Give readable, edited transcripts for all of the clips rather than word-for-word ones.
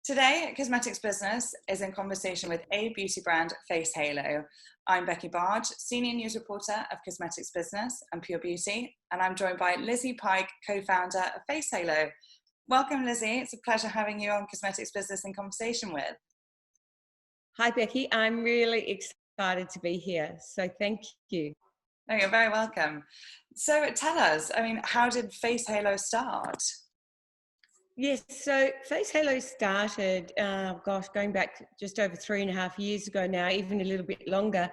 Today, Cosmetics Business is in conversation with a beauty brand, Face Halo. I'm Becky Barge, Senior News Reporter of Cosmetics Business and Pure Beauty, and I'm joined by Lizzie Pike, co-founder of Face Halo. Welcome, Lizzie. It's a pleasure having you on Cosmetics Business in conversation with. Hi, Becky. I'm really excited to be here, so thank you. No, you're very welcome. So tell us, how did Face Halo start? Yes, so Face Halo started, going back just over 3.5 years ago now, even a little bit longer.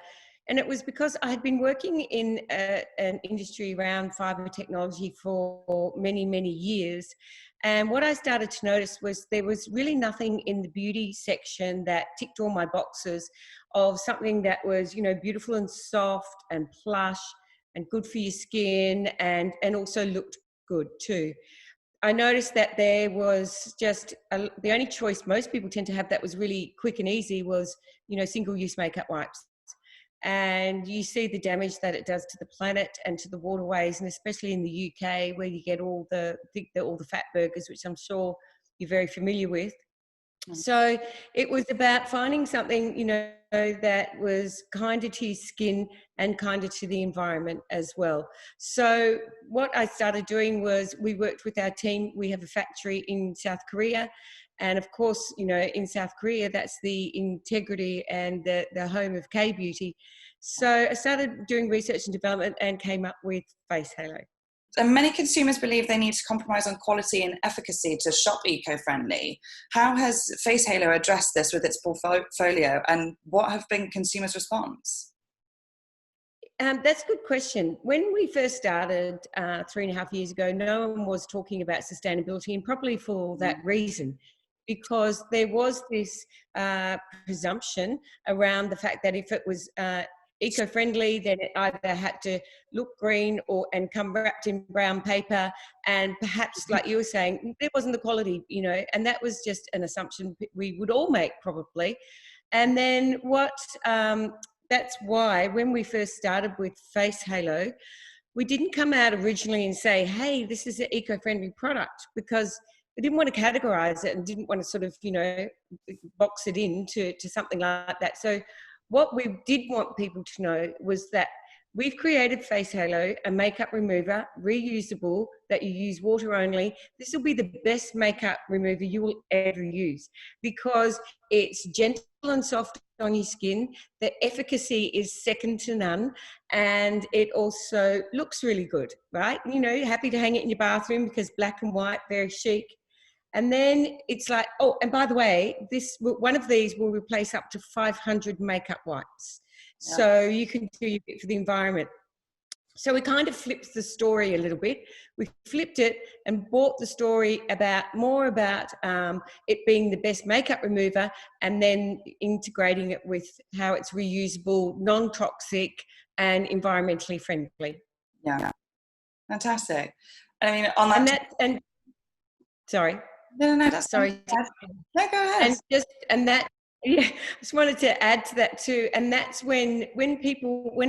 And it was because I had been working in an industry around fibre technology for many, many years. And what I started to notice was there was really nothing in the beauty section that ticked all my boxes of something that was, beautiful and soft and plush and good for your skin and also looked good too. I noticed that there was just the only choice most people tend to have that was really quick and easy was, single-use makeup wipes. And you see the damage that it does to the planet and to the waterways, and especially in the UK where you get all the fat burgers, which I'm sure you're very familiar with. So it was about finding something, that was kinder to your skin and kinder to the environment as well. So what I started doing was we worked with our team. We have a factory in South Korea. And of course, in South Korea, that's the integrity and the home of K-beauty. So I started doing research and development and came up with Face Halo. And many consumers believe they need to compromise on quality and efficacy to shop eco-friendly. How has Face Halo addressed this with its portfolio, and what have been consumers' response? That's a good question. When we first started 3.5 years ago, no one was talking about sustainability, and probably for that reason, because there was this presumption around the fact that if it was eco-friendly, then it either had to look green and come wrapped in brown paper, and perhaps, like you were saying, there wasn't the quality, and that was just an assumption we would all make probably. And then that's why when we first started with Face Halo, we didn't come out originally and say, hey, this is an eco-friendly product, because we didn't want to categorize it and didn't want to sort of, box it into something like that. So what we did want people to know was that we've created Face Halo, a makeup remover, reusable, that you use water only. This will be the best makeup remover you will ever use because it's gentle and soft on your skin. The efficacy is second to none, and it also looks really good, right? You're happy to hang it in your bathroom because black and white, very chic. And then it's like, oh, and by the way, one of these will replace up to 500 makeup wipes. Yeah. So you can do your bit for the environment. So we kind of flipped the story a little bit. We flipped it and brought the story more about it being the best makeup remover, and then integrating it with how it's reusable, non-toxic, and environmentally friendly. Yeah, fantastic. Sorry. No, that's sorry. No, go ahead. I just wanted to add to that too. And that's when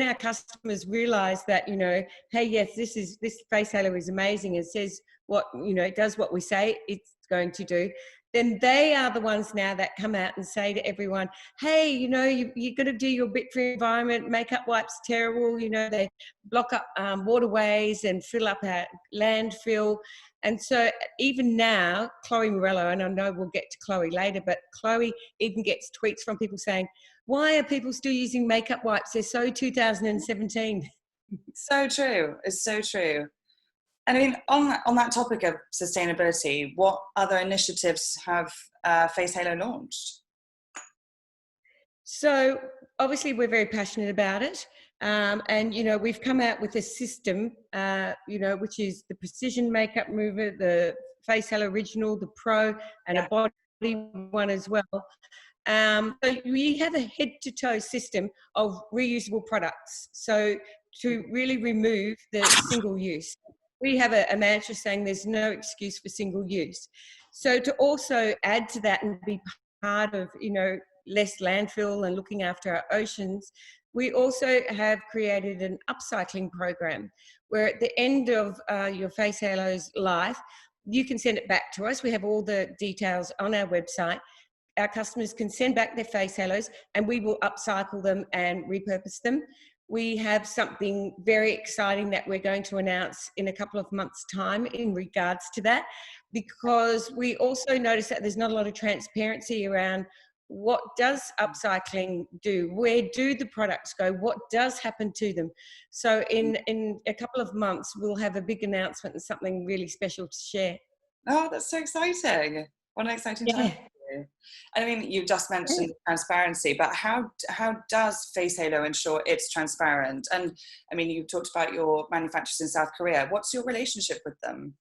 our customers realize that, hey, yes, this Face Halo is amazing. It says what, it does what we say it's going to do. Then they are the ones now that come out and say to everyone, hey, you've got to do your bit for the environment. Makeup wipes terrible. They block up waterways and fill up our landfill. And so even now, Chloe Morello, and I know we'll get to Chloe later, but Chloe even gets tweets from people saying, why are people still using makeup wipes? They're so 2017. So true. It's so true. And on that topic of sustainability, what other initiatives have Face Halo launched? So obviously we're very passionate about it. And, we've come out with a system, which is the Precision Makeup Remover, the Face Halo Original, the Pro, and a body one as well. So we have a head-to-toe system of reusable products. So to really remove the single use. We have a mantra saying there's no excuse for single use. So to also add to that and be part of, less landfill and looking after our oceans, we also have created an upcycling program where at the end of your Face Halo's life, you can send it back to us. We have all the details on our website, our customers can send back their face halos and we will upcycle them and repurpose them. We have something very exciting that we're going to announce in a couple of months' time in regards to that, because we also notice that there's not a lot of transparency around what does upcycling do, where do the products go, what does happen to them. So in a couple of months, we'll have a big announcement and something really special to share. Oh, that's so exciting. What an exciting time Yeah. for you. I mean, you just mentioned transparency, but how does Face Halo ensure it's transparent? And I mean, you talked about your manufacturers in South Korea. What's your relationship with them?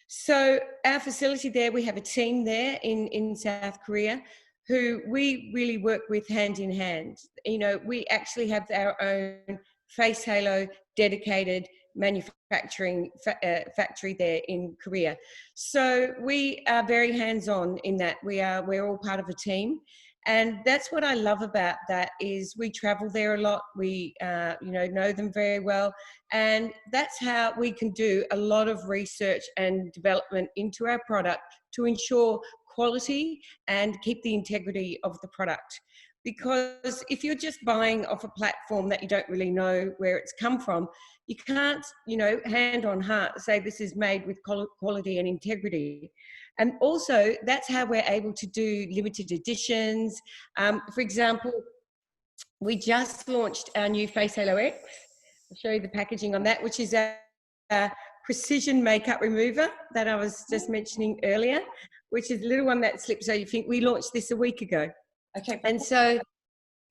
So our facility there, we have a team there in South Korea who we really work with hand in hand. You know, we actually have our own Face Halo dedicated manufacturing factory there in Korea. So we are very hands-on in that. We're all part of a team. And that's what I love about that is we travel there a lot. We, know them very well. And that's how we can do a lot of research and development into our product to ensure quality and keep the integrity of the product. Because if you're just buying off a platform that you don't really know where it's come from, you can't, hand on heart say this is made with quality and integrity. And also, that's how we're able to do limited editions. For example, we just launched our new Face Halo X. I'll show you the packaging on that, which is a precision makeup remover that I was just mentioning earlier, which is a little one that slips so you think. We launched this a week ago. Okay. And so,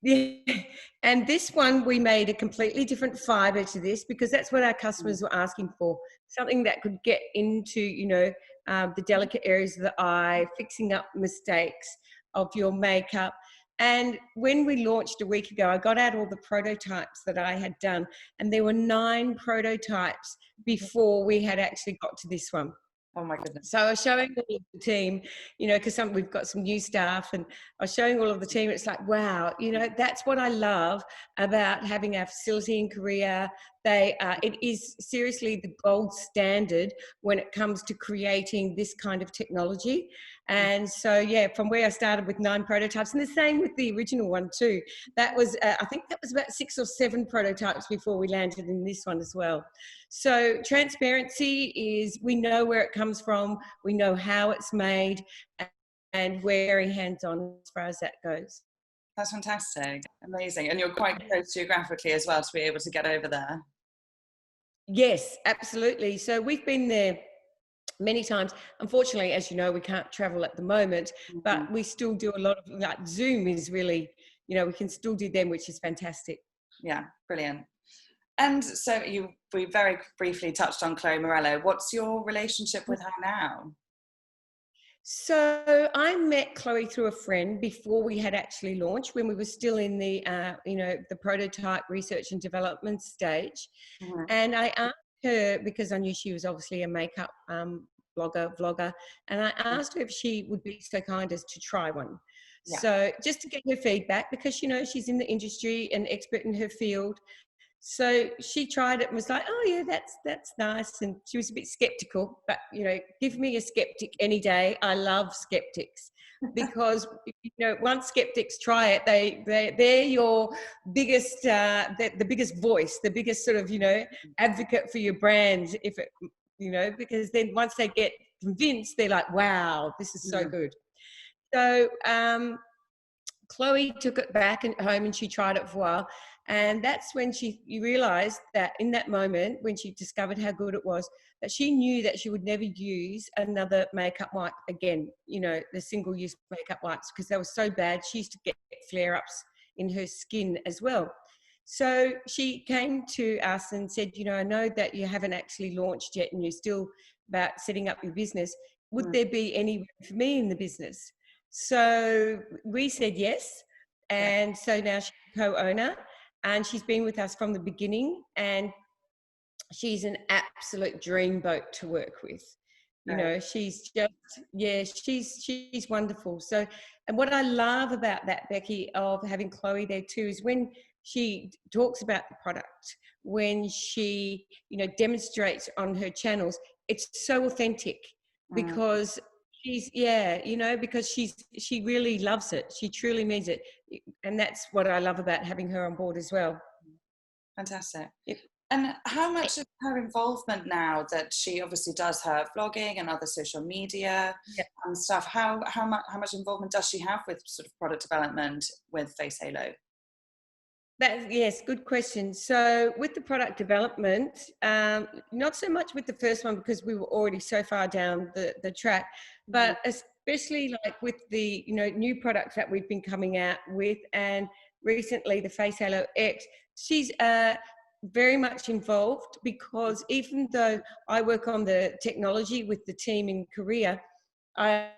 yeah, and this one we made a completely different fibre to this because that's what our customers were asking for. Something that could get into, the delicate areas of the eye, fixing up mistakes of your makeup. And when we launched a week ago, I got out all the prototypes that I had done, and there were 9 prototypes before we had actually got to this one. Oh my goodness. So I was showing all of the team, because we've got some new staff, and I was showing all of the team. It's like, wow, that's what I love about having our facility in Korea. It is seriously the gold standard when it comes to creating this kind of technology. And so, yeah, from where I started with 9 prototypes, and the same with the original one too. That was, I think that was about 6 or 7 prototypes before we landed in this one as well. So transparency is, we know where it comes from, we know how it's made, and we're very hands-on as far as that goes. That's fantastic. Amazing. And you're quite close geographically as well to be able to get over there. Yes, absolutely. So we've been there many times. Unfortunately, as you know, we can't travel at the moment, but we still do a lot of, like, Zoom is really, we can still do them, which is fantastic. Yeah, brilliant. And so we very briefly touched on Chloe Morello. What's your relationship with her now? So I met Chloe through a friend before we had actually launched, when we were still in the, the prototype research and development stage. Mm-hmm. And I asked her, because I knew she was obviously a makeup vlogger, and I asked her if she would be so kind as to try one. Yeah. So just to get her feedback, because, she's in the industry and expert in her field. So she tried it and was like, oh yeah, that's nice. And she was a bit skeptical, but give me a skeptic any day. I love skeptics because once skeptics try it, they're your biggest, the biggest voice, the biggest sort of, advocate for your brand. If it, because then once they get convinced, they're like, wow, this is so good. So Chloe took it back at home and she tried it for a while. And that's when you realised that in that moment, when she discovered how good it was, that she knew that she would never use another makeup wipe again, the single-use makeup wipes, because they were so bad. She used to get flare-ups in her skin as well. So she came to us and said, I know that you haven't actually launched yet and you're still about setting up your business. Would there be any room for me in the business? So we said yes. And so now she's a co-owner. And she's been with us from the beginning, and she's an absolute dreamboat to work with. She's just, she's wonderful. So, and what I love about that, Becky, of having Chloe there too, is when she talks about the product, when she, demonstrates on her channels, it's so authentic because she's, yeah, you know, because she really loves it. She truly means it. And that's what I love about having her on board as well. Fantastic. Yep. And how much of her involvement now that she obviously does her vlogging and other social media Yeah. and stuff, how much involvement does she have with sort of product development with Face Halo? Yes, good question. So with the product development, not so much with the first one because we were already so far down the track, but especially like with the, you know, new products that we've been coming out with, and recently the Face Halo X, she's very much involved, because even though I work on the technology with the team in Korea, I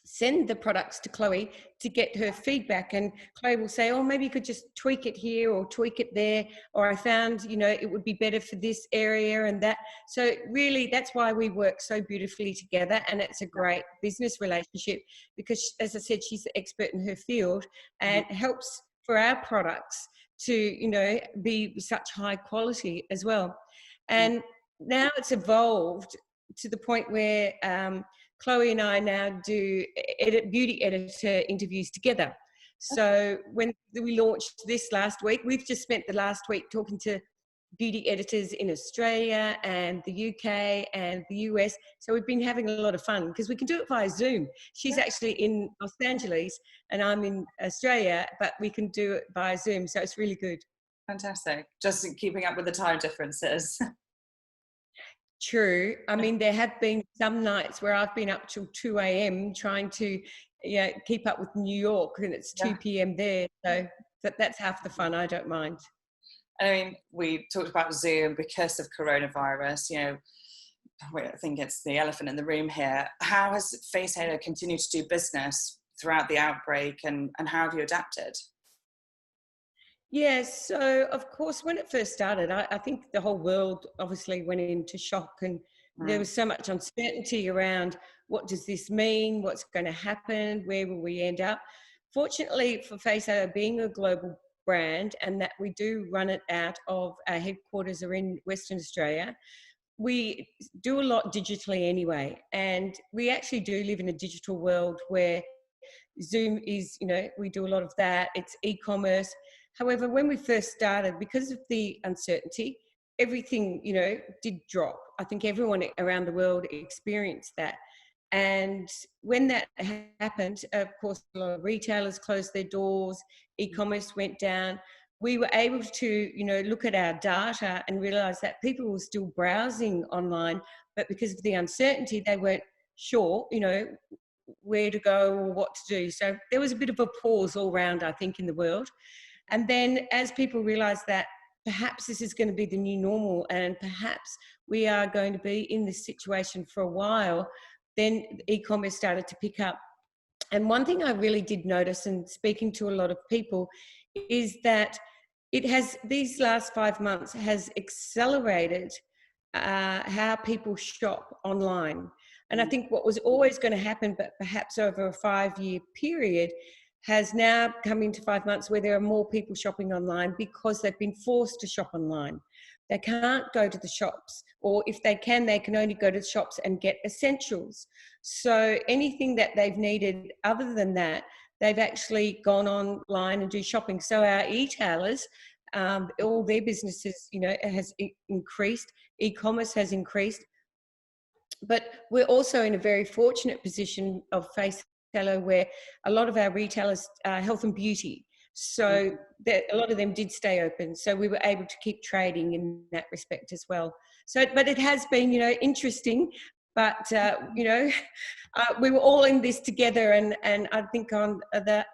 send the products to Chloe to get her feedback, and Chloe will say, oh, maybe you could just tweak it here or tweak it there, or I found, you know, it would be better for this area and that. So really that's why we work so beautifully together, and it's a great business relationship because, as I said, she's the expert in her field and helps for our products to, you know, be such high quality as well. And now it's evolved to the point where Chloe and I now do beauty editor interviews together. So when we launched this last week, we've just spent the last week talking to beauty editors in Australia and the UK and the US. So we've been having a lot of fun because we can do it via Zoom. She's actually in Los Angeles and I'm in Australia, but we can do it via Zoom. So it's really good. Fantastic. Just keeping up with the time differences. True. I mean, there have been some nights where I've been up till 2 a.m. trying to, yeah, keep up with New York, and it's 2 p.m. there. So that's half the fun. I don't mind. I mean, we talked about Zoom because of coronavirus. You know, I think it's the elephant in the room here. How has Face Halo continued to do business throughout the outbreak, and how have you adapted? Yes, so of course, when it first started, I think the whole world obviously went into shock, and there was so much uncertainty around what does this mean, what's going to happen, where will we end up. Fortunately for Face Halo being a global brand, and that we do run it out of our headquarters are in Western Australia, we do a lot digitally anyway, and we actually do live in a digital world where Zoom is, you know, we do a lot of that. It's e-commerce. However, when we first started, because of the uncertainty, everything, you know, did drop. I think everyone around the world experienced that. And when that happened, of course, a lot of retailers closed their doors, e-commerce went down. We were able to, you know, look at our data and realize that people were still browsing online, but because of the uncertainty, they weren't sure, you know, where to go or what to do. So there was a bit of a pause all round, I think, in the world. And then as people realised that perhaps this is going to be the new normal and perhaps we are going to be in this situation for a while, then e-commerce started to pick up. And one thing I really did notice, and speaking to a lot of people, is that it has, these last 5 months has accelerated how people shop online. And I think what was always going to happen, but perhaps over a 5-year period, has now come into 5 months where there are more people shopping online because they've been forced to shop online. They can't go to the shops, or if they can only go to the shops and get essentials. So anything that they've needed other than that, they've actually gone online and do shopping. So our e-tailers, all their businesses, you know, has increased. E-commerce has increased. But we're also in a very fortunate position of Face Halo where a lot of our retailers are health and beauty. So a lot of them did stay open. So we were able to keep trading in that respect as well. So, but it has been, you know, interesting. But, you know, we were all in this together. And I think on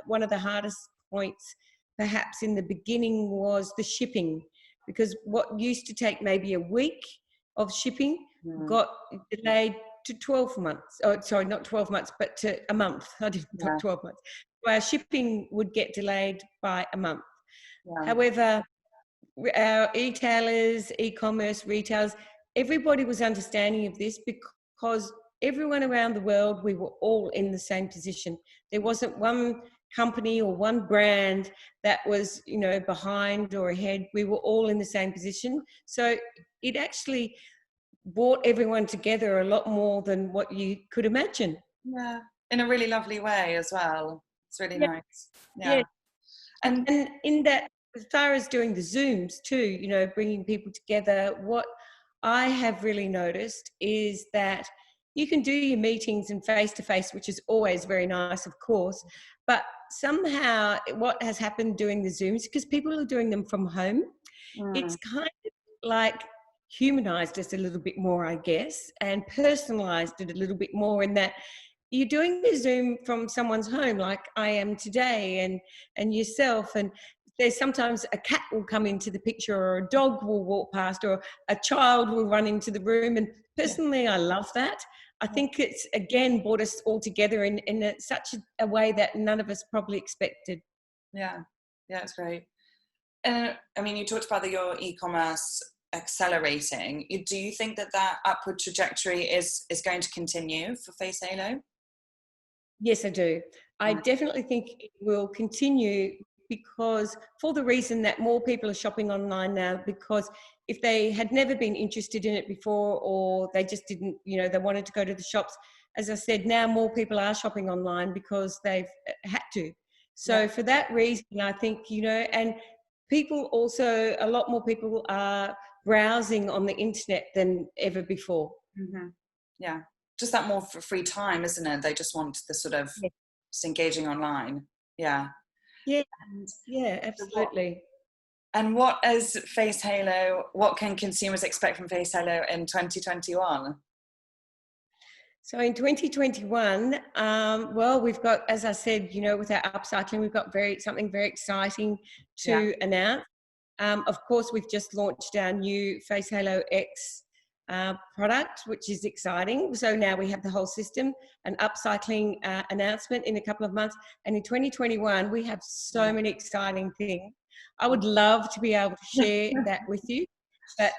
one of the hardest points perhaps in the beginning was the shipping, because what used to take maybe a week of shipping got delayed to 12 months. Oh, sorry, not 12 months, but to a month. I didn't put 12 months. So our shipping would get delayed by a month. However, our e-tailers, e-commerce retailers, everybody was understanding of this because everyone around the world, we were all in the same position. There wasn't one company or one brand that was, you know, behind or ahead. We were all in the same position. So it actually brought everyone together a lot more than what you could imagine. Yeah, in a really lovely way as well. It's really Yeah, nice. yeah. Yeah. And And in that, as far as doing the Zooms too, you know, bringing people together, what I have really noticed is that you can do your meetings in face to face, which is always very nice, of course. But somehow, what has happened doing the Zooms, because people are doing them from home, it's mm, kind of like humanized us a little bit more, I guess, and personalized it a little bit more in that you're doing the Zoom from someone's home like I am today, and yourself, and there's sometimes a cat will come into the picture, or a dog will walk past, or a child will run into the room, and yeah, personally I love that. I think it's again brought us all together in such a way that none of us probably expected. yeah, yeah, it's great. I mean, you talked about your e-commerce accelerating. Do you think that upward trajectory is going to continue for Face Halo? Yes, I do. I Mm, definitely think it will continue, because for the reason that more people are shopping online now, because if they had never been interested in it before, or they just didn't, you know, they wanted to go to the shops, as I said, now more people are shopping online because they've had to. yeah. So for that reason, I think, you know, and people also, a lot more people are browsing on the internet than ever before. hmm Yeah. Just that more for free time, isn't it? They just want the sort of Yeah, just engaging online. Yeah. yeah, And yeah, so what absolutely. and what is Face Halo? What can consumers expect from Face Halo in 2021? So in 2021, well, we've got, as I said, you know, with our upcycling, we've got something very exciting Yeah. to announce. Of course, we've just launched our new Face Halo X product, which is exciting. So now we have the whole system, an upcycling announcement in a couple of months. And in 2021, we have so many exciting things. I would love to be able to share that with you. But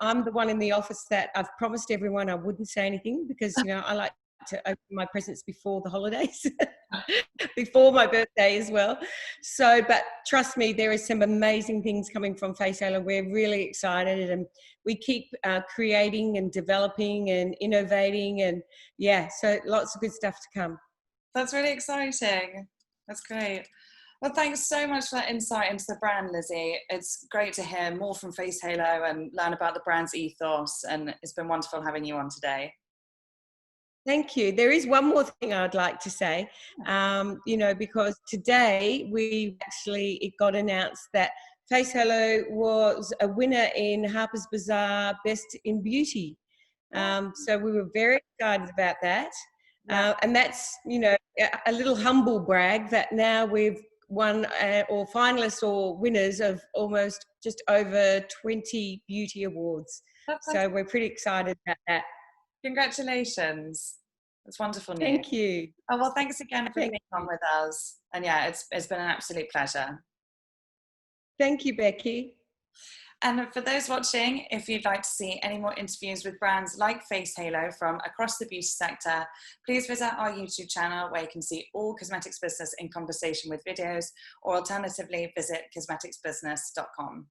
I'm the one in the office that I've promised everyone I wouldn't say anything, because, you know, I like to open my presents before the holidays, before my birthday as well. So, but trust me, there is some amazing things coming from Face Halo. We're really excited, and we keep creating and developing and innovating, and yeah, so lots of good stuff to come. That's really exciting. That's great. Well, thanks so much for that insight into the brand, Lizzie. It's great to hear more from Face Halo and learn about the brand's ethos, and it's been wonderful having you on today. Thank you. There is one more thing I'd like to say, you know, because today it got announced that Face Hello was a winner in Harper's Bazaar Best in Beauty. So we were very excited about that. Yeah, And that's, you know, a little humble brag that now we've won or finalists or winners of almost just over 20 beauty awards. that's So we're pretty excited about that. congratulations. That's wonderful news. Thank you. Oh, well, thanks again for Thank being on you. with us. And yeah, it's been an absolute pleasure. Thank you, Becky. And for those watching, if you'd like to see any more interviews with brands like Face Halo from across the beauty sector, please visit our YouTube channel, where you can see all cosmetics business in conversation with videos, or alternatively visit cosmeticsbusiness.com.